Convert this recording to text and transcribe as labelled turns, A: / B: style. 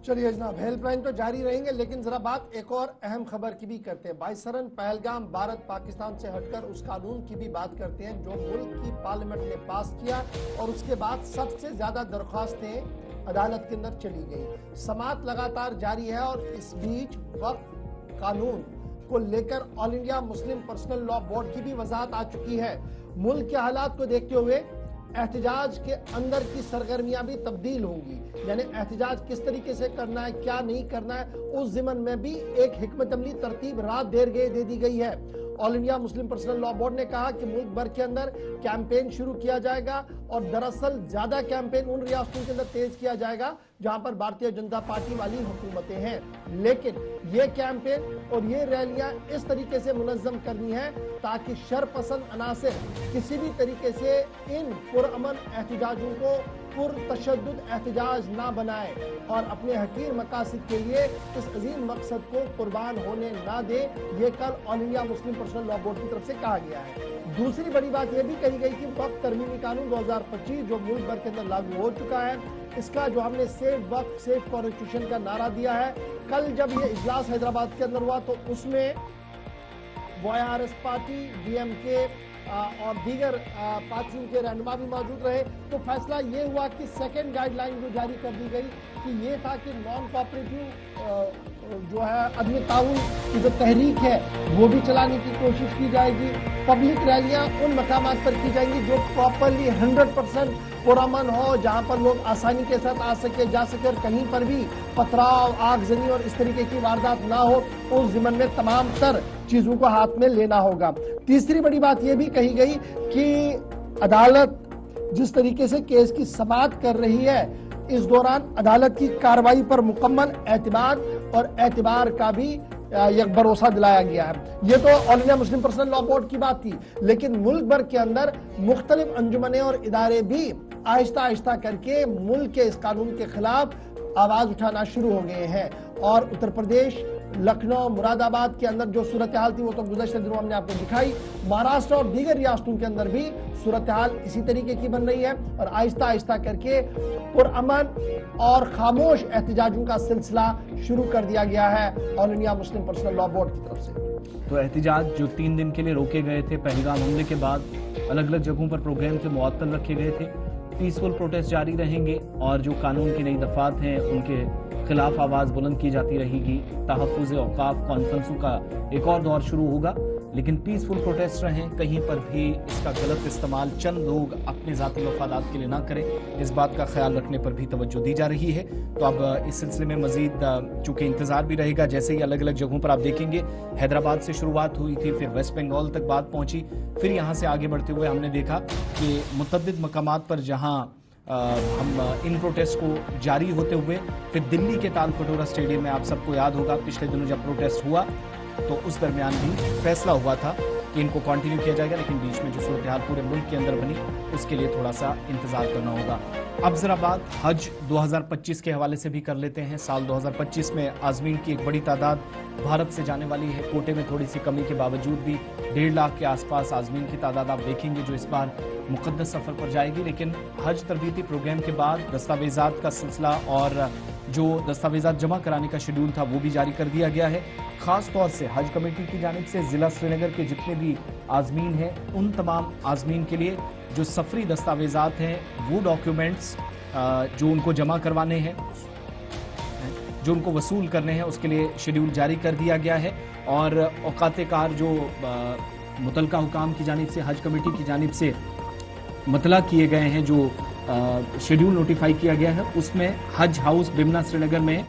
A: چلیے جناب، help line تو جاری رہیں گے، لیکن ذرا بات ایک اور اہم خبر کی بھی کرتے ہیں۔ بائیسرن پہلگام بھارت پاکستان سے ہٹ کر اس قانون کی بھی بات کرتے ہیں جو ملک کی پارلیمنٹ نے پاس کیا، اور اس کے بعد سب سے زیادہ درخواستیں عدالت کے اندر چلی گئی۔ سماعت لگاتار جاری ہے، اور اس بیچ وقف قانون کو لے کر آل انڈیا مسلم پرسنل لا بورڈ کی بھی وضاحت آ چکی ہے۔ ملک کے حالات کو دیکھتے ہوئے احتجاج کے اندر کی سرگرمیاں بھی تبدیل ہوں گی، یعنی احتجاج کس طریقے سے کرنا ہے، کیا نہیں کرنا ہے، اس ضمن میں بھی ایک حکمت عملی ترتیب رات دے دی گئی ہے۔ آل انڈیا مسلم پرسنل لا بورڈ نے کہا کہ ملک بھر کے اندر کیمپین شروع کیا جائے گا، اور دراصل زیادہ کیمپین ان ریاستوں کے اندر تیز کیا جائے گا جہاں پر بھارتیہ جنتا پارٹی والی حکومتیں ہیں، لیکن یہ کیمپین اور یہ ریلیاں اس طریقے سے منظم کرنی ہے تاکہ شر پسند عناصر کسی بھی طریقے سے ان پرامن احتجاجوں کو پرتشدد احتجاج نہ بنائے، اور اپنے حقیر مقاصد کے لیے اس عظیم مقصد کو قربان ہونے نہ دے۔ یہ کل آل انڈیا مسلم پرسنل لا بورڈ کی طرف سے کہا گیا ہے۔ دوسری بڑی بات یہ بھی کہی گئی کہ وقف ترمیمی قانون 2025 جو ملک بھر کے اندر لاگو ہو چکا ہے، اس کا جو ہم نے سیف وقف سیف کانسٹیٹیوشن کا نعرہ دیا ہے، کل جب یہ اجلاس حیدرآباد کے اندر ہوا تو اس میں YRS پارٹی، DMK اور دیگر پارٹیوں کے رہنما بھی موجود رہے، تو فیصلہ یہ ہوا کہ سیکنڈ گائیڈ لائن جو جاری کر دی گئی کہ یہ تھا کہ نان کوآپریٹو جو ہے عدم تعاون کی جو تحریک ہے وہ بھی چلانے کی کوشش کی جائے گی۔ پبلک ریلیاں ان مقامات پر کی جائیں گی جو پراپرلی 100% پرامن ہو، جہاں پر لوگ آسانی کے ساتھ آ سکے جا سکے، اور کہیں پر بھی پتھراؤ، آگ زنی اور اس طریقے کی واردات نہ ہو، اس ضمن میں تمام تر چیزوں کو ہاتھ میں لینا ہوگا۔ تیسری بڑی بات یہ بھی کہی گئی کہ عدالت جس طریقے سے کیس کی سماعت کر رہی ہے، اس دوران عدالت کی کارروائی پر مکمل اعتماد اور اعتبار کا بھی یک بھروسہ دلایا گیا ہے۔ یہ تو آل انڈیا مسلم پرسنل لا بورڈ کی بات تھی، لیکن ملک بھر کے اندر مختلف انجمنیں اور ادارے بھی آہستہ آہستہ کر کے ملک کے اس قانون کے خلاف آواز اٹھانا شروع ہو گئے ہیں، اور اتر پردیش، لکھنؤ، مراد آباد کے اندر جو صورتحال تھی وہ تو گزشتہ دنوں ہم نے آپ کو دکھائی، مہاراشٹر اور دیگر ریاستوں کے اندر بھی صورتحال اسی طریقے کی بن رہی ہے، اور آہستہ آہستہ کر کے پرامن اور خاموش احتجاجوں کا سلسلہ شروع کر دیا گیا ہے آل انڈیا مسلم پرسنل لا بورڈ کی طرف سے۔
B: تو احتجاج جو 3 دن کے لیے روکے گئے تھے پہلگام حملے کے بعد، الگ الگ جگہوں پر پروگرام سے معطل رکھے گئے تھے، پیسفل پروٹیسٹ جاری رہیں گے، اور جو قانون کی نئی دفعات ہیں ان کے خلاف آواز بلند کی جاتی رہے گی۔ تحفظ اوقاف کانفرنسوں کا ایک اور دور شروع ہوگا، لیکن پیسفل پروٹیسٹ رہیں، کہیں پر بھی اس کا غلط استعمال چند لوگ اپنے ذاتی مفادات کے لیے نہ کریں، اس بات کا خیال رکھنے پر بھی توجہ دی جا رہی ہے۔ تو اب اس سلسلے میں مزید چونکہ انتظار بھی رہے گا، جیسے ہی الگ الگ جگہوں پر آپ دیکھیں گے، حیدرآباد سے شروعات ہوئی تھی، پھر ویسٹ بنگال تک بات پہنچی، پھر یہاں سے آگے بڑھتے ہوئے ہم نے دیکھا کہ متعدد مقامات پر جہاں ہم ان پروٹیسٹ کو جاری ہوتے ہوئے پھر دلی کے تال کٹورا اسٹیڈیم میں آپ سب کو یاد ہوگا پچھلے دنوں جب پروٹیسٹ ہوا تو اس درمیان بھی فیصلہ ہوا تھا کہ ان کو کنٹینیو کیا جائے گا، لیکن بیچ میں جو صورتحال پورے ملک کے اندر بنی اس کے لیے تھوڑا سا انتظار کرنا ہوگا۔ اب ذرا بات حج 2025 کے حوالے سے بھی کر لیتے ہیں۔ سال 2025 میں عازمین کی ایک بڑی تعداد بھارت سے جانے والی ہے، کوٹے میں تھوڑی سی کمی کے باوجود بھی 1.5 لاکھ کے آس پاس عازمین کی تعداد آپ دیکھیں گے جو اس بار مقدس سفر پر جائے گی۔ لیکن حج تربیتی پروگرام کے بعد دستاویزات کا سلسلہ اور جو دستاویزات جمع کرانے کا شیڈول تھا وہ بھی جاری کر دیا گیا ہے۔ خاص طور سے حج کمیٹی کی جانب سے ضلع سری نگر کے جتنے بھی عازمین ہیں ان تمام عازمین کے لیے جو سفری دستاویزات ہیں وہ ڈاکیومنٹس جو ان کو جمع کروانے ہیں، جو ان کو وصول کرنے ہیں، اس کے لیے شیڈول جاری کر دیا گیا ہے، اور اوقات کار جو متعلقہ حکام کی جانب سے حج کمیٹی کی جانب سے مطلع کیے گئے ہیں، جو شیڈول نوٹیفائی کیا گیا ہے، اس میں حج ہاؤس بمنا سری نگر میں